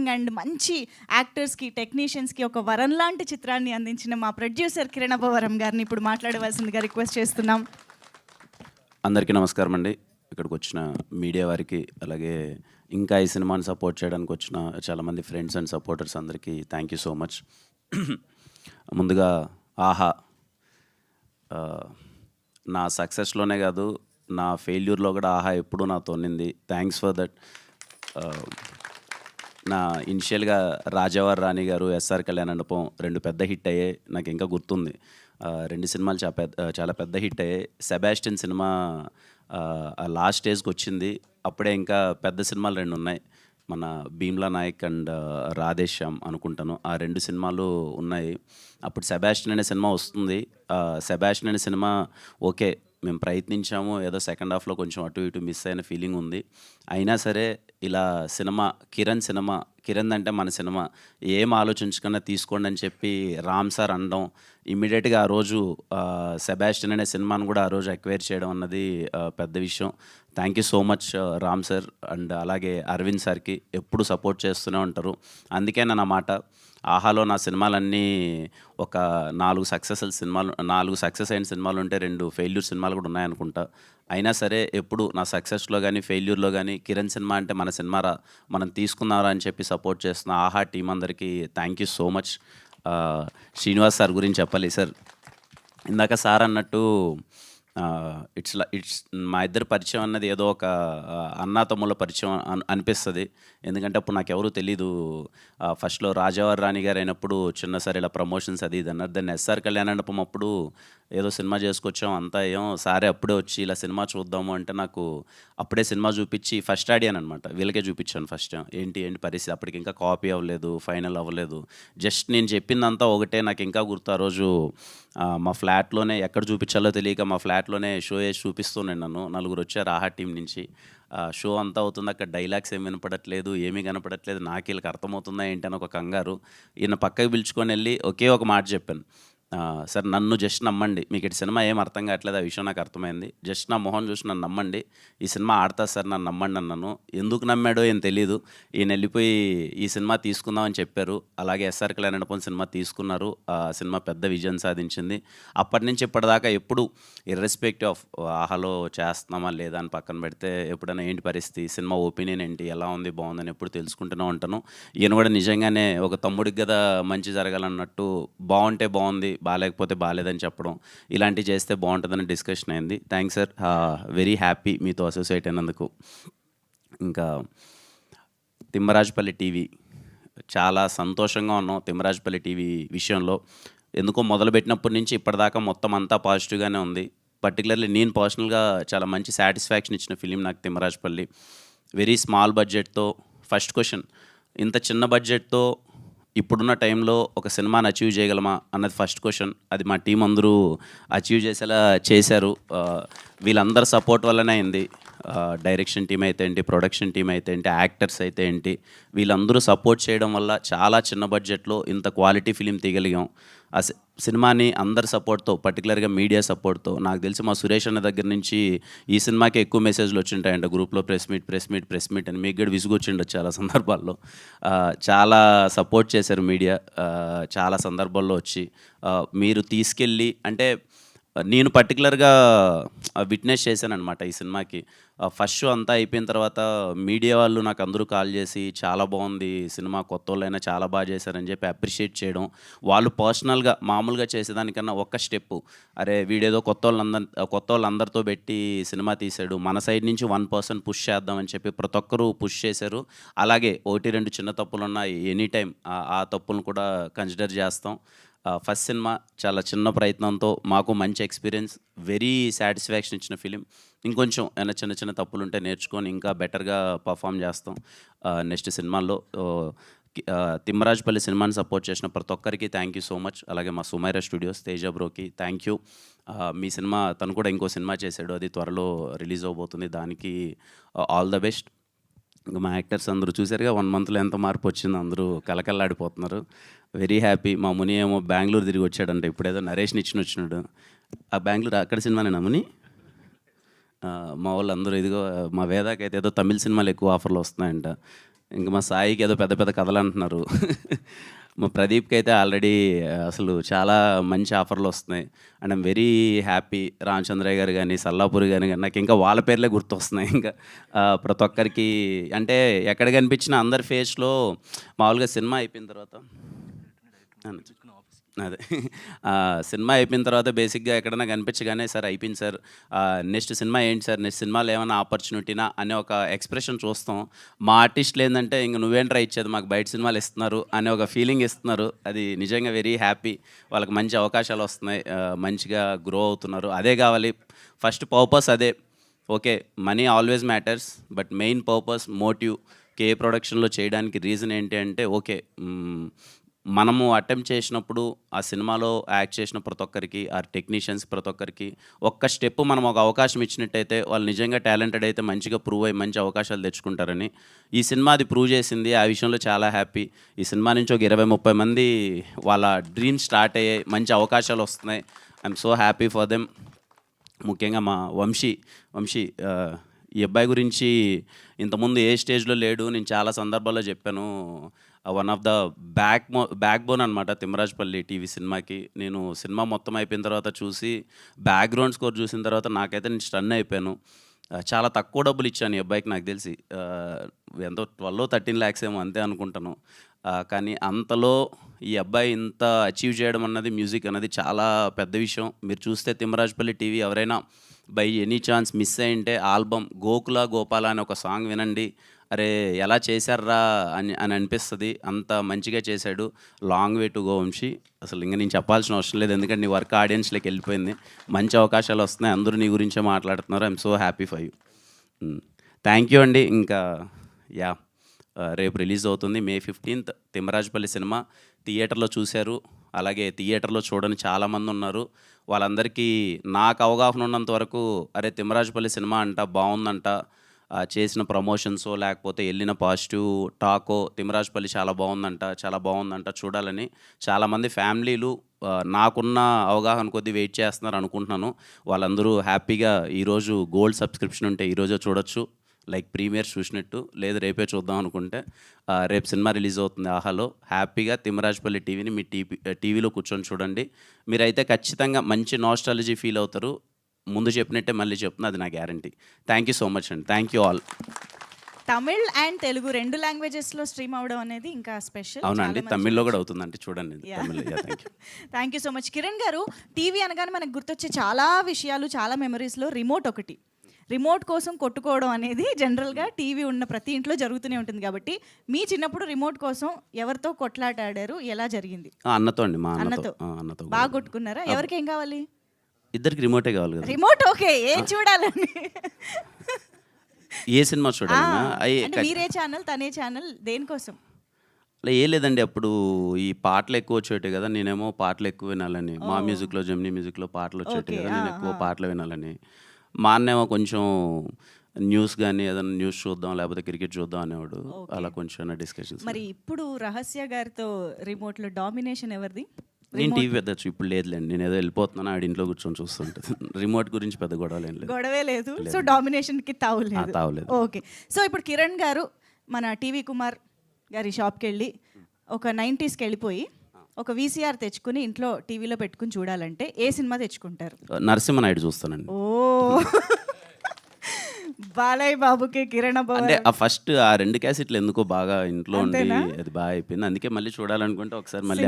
Young and మంచి యాక్టర్స్కి, టెక్నీషియన్స్కి ఒక వరం లాంటి చిత్రాన్ని అందించిన మా ప్రొడ్యూసర్ కిరణ్ అబ్బవరం గారిని ఇప్పుడు మాట్లాడవలసిందిగా రిక్వెస్ట్ చేస్తున్నాం. అందరికీ నమస్కారం అండి. ఇక్కడికి వచ్చిన మీడియా వారికి, అలాగే ఇంకా ఈ సినిమాని సపోర్ట్ చేయడానికి వచ్చిన చాలామంది ఫ్రెండ్స్ అండ్ సపోర్టర్స్ అందరికీ థ్యాంక్ యూ సో మచ్. ముందుగా ఆహా నా సక్సెస్లోనే కాదు, నా ఫెయిల్యూర్లో కూడా ఆహా ఎప్పుడూ నాతో ఉన్నింది. Thanks for that. నా ఇనిషియల్గా రాజావారి రాణి గారు, ఎస్ఆర్ కళ్యాణ మండపం 2 పెద్ద హిట్ అయ్యాయి. నాకు ఇంకా గుర్తుంది. 2 సినిమాలు చాలా పెద్ద హిట్ అయ్యాయి. సెబాస్టియన్ సినిమా లాస్ట్ స్టేజ్కి వచ్చింది. అప్పుడే ఇంకా పెద్ద సినిమాలు 2 ఉన్నాయి. మన భీమ్లా నాయక్ అండ్ రాధేశ్యామ్ అనుకుంటాను. ఆ 2 సినిమాలు ఉన్నాయి. అప్పుడు సెబాస్టియన్ అనే సినిమా వస్తుంది. సెబాస్టియన్ అనే సినిమా ఓకే, మేము ప్రయత్నించాము, ఏదో సెకండ్ హాఫ్లో కొంచెం అటు ఇటు మిస్ అయిన ఫీలింగ్ ఉంది. అయినా సరే ఇలా సినిమా కిరణ్ అంటే మన సినిమా, ఏం ఆలోచించకుండా తీసుకోండి అని చెప్పి రామ్ సార్ అనడం, ఇమ్మీడియట్గా ఆ రోజు సెబాస్టియన్ అనే సినిమాను కూడా ఆ రోజు ఎక్వైర్ చేయడం అన్నది పెద్ద విషయం. Thank you so much Ram sir and అలాగే అరవింద్ సార్కి. ఎప్పుడు సపోర్ట్ చేస్తూనే ఉంటారు. అందుకే నా మాట, ఆహాలో నా సినిమాలన్నీ ఒక 4 సక్సెస్ అయిన సినిమాలు ఉంటే 2 ఫెయిల్యూర్ సినిమాలు కూడా ఉన్నాయనుకుంటా. అయినా సరే ఎప్పుడు నా సక్సెస్లో కానీ ఫెయిల్యూర్లో కానీ కిరణ్ సినిమా అంటే మన సినిమారా, మనం తీసుకున్నారా అని చెప్పి సపోర్ట్ చేస్తున్న ఆహా టీం అందరికీ thank you so much. Srinivas sir గురించి చెప్పాలి సార్. ఇందాక సార్ అన్నట్టు ఇట్స్ మా ఇద్దరి పరిచయం అన్నది ఏదో ఒక అన్నాతమ్ముల పరిచయం అనిపిస్తుంది. ఎందుకంటే అప్పుడు నాకెవరూ తెలీదు. ఫస్ట్లో రాజావారి రాణి గారు అయినప్పుడు చిన్న సరే ఇలా ప్రమోషన్స్ అది ఇది అన్నారు. దాన్ని ఎస్ఆర్ కళ్యాణ మండపం అప్పుడు ఏదో సినిమా చేసుకొచ్చాం, అంతా సారే అప్పుడే వచ్చి ఇలా సినిమా చూద్దాము అంటే నాకు అప్పుడే సినిమా చూపించి ఫస్ట్ అడిగాను అనమాట. వీళ్ళకే చూపించాను ఫస్ట్, ఏంటి పరిస్థితి. అప్పటికి ఇంకా కాపీ అవ్వలేదు, ఫైనల్ అవ్వలేదు. జస్ట్ నేను చెప్పిందంతా ఒకటే. నాకు ఇంకా గుర్తు, ఆ రోజు మా ఫ్లాట్లోనే ఎక్కడ చూపించాలో తెలియక మా ఫ్లాట్లోనే షో వేసి చూపిస్తున్నాను. నన్ను 4 వచ్చారు ఆహా టీం నుంచి. షో అంతా అవుతుంది, అక్కడ డైలాగ్స్ ఏమి వినపడట్లేదు, ఏమీ కనపడట్లేదు. నాకు వీళ్ళకి అర్థమవుతుందా ఏంటి అని ఒక కంగారు. ఈయన పక్కకి పిలుచుకొని వెళ్ళి ఒకే ఒక మాట చెప్పాను, సార్ నన్ను జస్ట్ నమ్మండి, మీకు ఇటు సినిమా ఏం అర్థం కావట్లేదు, ఆ విషయం నాకు అర్థమైంది. జస్ట్ నా మొహం చూసి నన్ను నమ్మండి, ఈ సినిమా ఆడతా సార్, నన్ను నమ్మండి అన్నాను. ఎందుకు నమ్మాడో ఏం తెలీదు. ఈయన వెళ్ళిపోయి ఈ సినిమా తీసుకుందామని చెప్పారు. అలాగే ఎస్ఆర్ కళ్యాణ మండపం సినిమా తీసుకున్నారు. ఆ సినిమా పెద్ద విజయం సాధించింది. అప్పటి నుంచి ఇప్పటిదాకా ఎప్పుడు ఇర్రెస్పెక్టివ్ ఆఫ్ ఆహాలో చేస్తున్నామా లేదా అని పక్కన పెడితే, ఎప్పుడైనా ఏంటి పరిస్థితి, సినిమా ఒపీనియన్ ఏంటి, ఎలా ఉంది, బాగుందని ఎప్పుడు తెలుసుకుంటూనే ఉంటాను. ఈయన కూడా నిజంగానే ఒక తమ్ముడికి కదా మంచి జరగాలన్నట్టు, బాగుంటే బాగుంది, బాగాలేకపోతే బాగాలేదని చెప్పడం, ఇలాంటివి చేస్తే బాగుంటుందని డిస్కషన్ అయింది. థ్యాంక్స్ సార్, వెరీ హ్యాపీ మీతో అసోసియేట్ అయినందుకు. ఇంకా తిమ్మరాజుపల్లి టీవీ, చాలా సంతోషంగా ఉన్నాం తిమ్మరాజుపల్లి టీవీ విషయంలో. ఎందుకో మొదలుపెట్టినప్పటి నుంచి ఇప్పటిదాకా మొత్తం అంతా పాజిటివ్గానే ఉంది. పర్టికులర్లీ నేను పర్సనల్గా చాలా మంచి సాటిస్ఫాక్షన్ ఇచ్చిన ఫిలిం నాకు తిమ్మరాజుపల్లి. వెరీ స్మాల్ బడ్జెట్తో, ఫస్ట్ క్వశ్చన్, ఇంత చిన్న బడ్జెట్తో ఇప్పుడున్న టైంలో ఒక సినిమాని అచీవ్ చేయగలమా అన్నది ఫస్ట్ క్వశ్చన్. అది మా టీం అందరూ అచీవ్ చేసేలా చేశారు. వీళ్ళందరి సపోర్ట్ వల్లనే అయింది. డైరెక్షన్ టీం అయితే ఏంటి, ప్రొడక్షన్ టీం అయితే ఏంటి, యాక్టర్స్ అయితే ఏంటి, వీళ్ళందరూ సపోర్ట్ చేయడం వల్ల చాలా చిన్న బడ్జెట్లో ఇంత క్వాలిటీ ఫిలిం తీయగలిగాం. ఆ సినిమాని అందరి సపోర్ట్తో, పర్టికులర్గా మీడియా సపోర్ట్తో, నాకు తెలిసి మా సురేష్ అన్న దగ్గర నుంచి ఈ సినిమాకి ఎక్కువ మెసేజ్లు వచ్చింటాయంట గ్రూప్లో, ప్రెస్ మీట్ అని. మీకు కూడా విసుగొచ్చిండొచ్చు చాలా సందర్భాల్లో. చాలా సపోర్ట్ చేశారు మీడియా చాలా సందర్భాల్లో వచ్చి. మీరు తీసుకెళ్ళి, అంటే నేను పర్టికులర్గా విట్నెస్ చేశానమాట ఈ సినిమాకి. ఫస్ట్ షో అంతా అయిపోయిన తర్వాత మీడియా వాళ్ళు నాకు అందరూ కాల్ చేసి, చాలా బాగుంది సినిమా, కొత్త వాళ్ళైనా చాలా బాగా చేశారని చెప్పి అప్రిషియేట్ చేయడం. వాళ్ళు పర్సనల్గా మామూలుగా చేసేదానికన్నా ఒక్క స్టెప్పు, అరే వీడేదో కొత్త వాళ్ళందరితో పెట్టి సినిమా తీశాడు, మన సైడ్ నుంచి 1% పుష్ చేద్దామని చెప్పి ప్రతి ఒక్కరూ పుష్ చేశారు. అలాగే 1-2 చిన్న తప్పులున్నా ఎనీ టైం ఆ తప్పులను కూడా కన్సిడర్ చేస్తాం. ఫస్ట్ సినిమా చాలా చిన్న ప్రయత్నంతో మాకు మంచి ఎక్స్పీరియన్స్, వెరీ సాటిస్ఫాక్షన్ ఇచ్చిన ఫిలిం. ఇంకొంచెం ఏమైనా చిన్న తప్పులు ఉంటే నేర్చుకొని ఇంకా బెటర్గా పర్ఫామ్ చేస్తాం నెక్స్ట్ సినిమాల్లో. తిమ్మరాజుపల్లి సినిమాని సపోర్ట్ చేసిన ప్రతి ఒక్కరికి థ్యాంక్ యూ సో మచ్. అలాగే మా సుమైరా స్టూడియోస్ తేజ బ్రోకి థ్యాంక్ యూ. మీ సినిమా, తను కూడా ఇంకో సినిమా చేశాడు, అది త్వరలో రిలీజ్ అవబోతుంది, దానికి ఆల్ ద బెస్ట్. ఇంకా మా యాక్టర్స్ అందరూ చూసారుగా 1 మంత్లో ఎంత మార్పు వచ్చిందో, అందరూ కలకల్లాడిపోతున్నారు. Very happy. మా ముని ఏమో బెంగళూరు తిరిగి వచ్చాడంట, ఇప్పుడేదో నరేష్ని వచ్చినాడు. ఆ బెంగళూరు అక్కడ సినిమానేనా ముని? మా వాళ్ళు అందరూ, ఇదిగో మా వేదాకైతే ఏదో తమిళ సినిమాలు ఎక్కువ ఆఫర్లు వస్తున్నాయంట. ఇంక మా సాయికి ఏదో పెద్ద పెద్ద కథలు అంటున్నారు. మా ప్రదీప్‌కి అయితే ఆల్రెడీ అసలు చాలా మంచి ఆఫర్‌లు వస్తున్నాయి. And I'm very happy. Ramachandraiah గారు గాని, సల్లాపూరి గాని నాకు ఇంకా వాళ్ళ పేర్లే గుర్తొస్తున్నాయి. ఇంకా ప్రతి ఒక్కరికి అంటే ఎక్కడ కనిపించినా అందరి ఫేస్‌లో మామూలుగా సినిమా అయిపోయిన తర్వాత అదే సినిమా అయిపోయిన తర్వాత బేసిక్గా ఎక్కడైనా కనిపించగానే సార్ అయిపోయింది సార్, నెక్స్ట్ సినిమా ఏంటి సార్, నెక్స్ట్ సినిమాలో ఏమైనా ఆపర్చునిటీనా అనే ఒక ఎక్స్ప్రెషన్ చూస్తాం. మా ఆర్టిస్టులు ఏంటంటే ఇంక నువ్వేంట్రా ఇచ్చేది, మాకు బయట సినిమాలు ఇస్తున్నారు అనే ఒక ఫీలింగ్ ఇస్తున్నారు. అది నిజంగా వెరీ హ్యాపీ. వాళ్ళకి మంచి అవకాశాలు వస్తున్నాయి, మంచిగా గ్రో అవుతున్నారు. అదే కావాలి, ఫస్ట్ పర్పస్ అదే. Okay, money always matters, but main purpose, motive కే ప్రొడక్షన్లో చేయడానికి రీజన్ ఏంటి అంటే ఓకే, మనము అటెంప్ట్ చేసినప్పుడు ఆ సినిమాలో యాక్ట్ చేసిన ప్రతి ఒక్కరికి, ఆ టెక్నీషియన్స్ ప్రతి ఒక్కరికి ఒక్క స్టెప్ మనం ఒక అవకాశం ఇచ్చినట్టయితే వాళ్ళు నిజంగా టాలెంటెడ్ అయితే మంచిగా ప్రూవ్ అయ్యి మంచి అవకాశాలు తెచ్చుకుంటారని ఈ సినిమా అది ప్రూవ్ చేసింది. ఆ విషయంలో చాలా హ్యాపీ. ఈ సినిమా నుంచి ఒక 20-30 మంది వాళ్ళ డ్రీమ్స్ స్టార్ట్ అయ్యాయి, మంచి అవకాశాలు వస్తున్నాయి. I'm so happy for them. ముఖ్యంగా మా వంశీ ఈ అబ్బాయి గురించి ఇంతకుముందు ఏ స్టేజ్లో లేడు, నేను చాలా సందర్భాల్లో చెప్పాను. One of the back bone అనమాట తిమ్మరాజపల్లి టీవీ సినిమాకి. నేను సినిమా మొత్తం అయిపోయిన తర్వాత చూసి బ్యాక్గ్రౌండ్ స్కోర్ చూసిన తర్వాత నాకైతే నేను స్టన్ అయిపోయాను. చాలా తక్కువ డబ్బులు ఇచ్చాను ఈ అబ్బాయికి, నాకు తెలిసి ఎంతో 12-13 lakhs ఏమో అంతే అనుకుంటాను. కానీ అంతలో ఈ అబ్బాయి ఇంత అచీవ్ చేయడం అన్నది, మ్యూజిక్ అన్నది చాలా పెద్ద విషయం. మీరు చూస్తే తిమ్మరాజపల్లి టీవీ ఎవరైనా బై ఎనీ ఛాన్స్ మిస్ అయ్యింటే ఆల్బమ్ గోకుల గోపాల అనే ఒక సాంగ్ వినండి. అరే ఎలా చేశారా అని అనిపిస్తుంది. అంత మంచిగా చేశాడు. Long way to go Vamsi. అసలు ఇంకా నేను చెప్పాల్సిన అవసరం లేదు, ఎందుకంటే నీ వర్క్ ఆడియన్స్లోకి వెళ్ళిపోయింది. మంచి అవకాశాలు వస్తున్నాయి, అందరూ నీ గురించే మాట్లాడుతున్నారు. I'm so happy for you. Thank you అండి. ఇంకా యా, రేపు రిలీజ్ అవుతుంది May 15th తిమ్మరాజపల్లి సినిమా. థియేటర్లో చూశారు, అలాగే థియేటర్లో చూడని చాలామంది ఉన్నారు. వాళ్ళందరికీ నాకు అవగాహన ఉన్నంత వరకు అరే తిమ్మరాజపల్లి సినిమా అంట బాగుందంట, చేసిన ప్రమోషన్సో లేకపోతే వెళ్ళిన పాజిటివ్ టాకో తిమ్మరాజపల్లి చాలా బాగుందంట చూడాలని చాలామంది ఫ్యామిలీలు నాకున్న అవగాహన కొద్దీ వెయిట్ చేస్తున్నారు అనుకుంటున్నాను. వాళ్ళందరూ హ్యాపీగా ఈరోజు గోల్డ్ సబ్స్క్రిప్షన్ ఉంటే ఈరోజే చూడొచ్చు, లైక్ ప్రీమియర్ చూసినట్టు. లేదు రేపే చూద్దాం అనుకుంటే రేపు సినిమా రిలీజ్ అవుతుంది ఆహాలో. హ్యాపీగా తిమ్మరాజపల్లి టీవీని మీ టీవీలో కూర్చొని చూడండి. మీరైతే ఖచ్చితంగా మంచి నాస్టాలజీ ఫీల్ అవుతారు. ముందు చెప్పినట్టే మళ్ళీ చెప్తున్నా, అది నా guarantee. Thank you so much అండి. Thank you all. Tamil and Telugu 2 లాంగ్వేజెస్లో స్ట్రీమ్ అవడం అనేది ఇంకా స్పెషల్. అవునండి, తమిళ్లో కూడా అవుతుందంటే చూడండి. Thank you so much. Kiran garu, TV అనగానే మనకు గుర్తొచ్చే చాలా విషయాలు, చాలా మెమరీస్లో రిమోట్ ఒకటి. రిమోట్ కోసం కొట్టుకోవడం అనేది జనరల్గా టీవీ ఉన్న ప్రతి ఇంట్లో జరుగుతూనే ఉంటుంది. కాబట్టి మీ చిన్నప్పుడు రిమోట్ కోసం ఎవరితో కొట్లాట ఆడారు, ఎలా జరిగింది? అన్నతో అండి, మా అన్నతో బాగా కొట్టుకున్నారా? ఎవరికి ఏం కావాలి? ఇద్దరికి రిమోటే కావాలి కదా. రిమోట్ ఓకే, ఏం చూడాలని? ఏ సినిమా చూడాలన్నా మీరే ఛానల్, తనే ఛానల్, దేనికోసం? అలా ఏ లేదండి, అప్పుడు ఈ పాటలు ఎక్కువ వచ్చేటి కదా, నేనేమో పాటలు ఎక్కువ వినాలని. మా మ్యూజిక్లో, జెమినీ మ్యూజిక్లో పాటలు వచ్చేటి కదా, నేను ఎక్కువ పాటలు వినాలని. మా అన్నేమో కొంచెం న్యూస్ కానీ ఏదైనా న్యూస్ చూద్దాం లేకపోతే క్రికెట్ చూద్దాం అనేవాడు. అలా కొంచెం డిస్కషన్స్. మరి ఇప్పుడు రహస్య గారితో రిమోట్లో డామినేషన్ ఎవరిది? నేను టీవీ పెద్ద ఇప్పుడు లేదులేండి, నేను ఏదో వెళ్ళిపోతున్నాను, ఆడి ఇంట్లో కూర్చొని చూస్తుంటుంది. రిమోట్ గురించి పెద్ద గొడవే లేదు. సో డామినేషన్కి తావులేదు. ఓకే, సో ఇప్పుడు కిరణ్ గారు మన టీవీ కుమార్ గారి షాప్కి వెళ్ళి ఒక 90s వెళ్ళిపోయి ఒక VCR తెచ్చుకుని ఇంట్లో టీవీలో పెట్టుకుని చూడాలంటే ఏ సినిమా తెచ్చుకుంటారు? నరసింహనాయుడు చూస్తానండి. ఓ బాలయ్య బాబుకి కిరణ్ అంటే ఆ ఫస్ట్ ఆ 2 క్యాసెట్లు ఎందుకో బాగా ఇంట్లో ఉండి అది బాగా అయిపోయింది. అందుకే మళ్ళీ చూడాలనుకుంటే ఒకసారి మళ్ళీ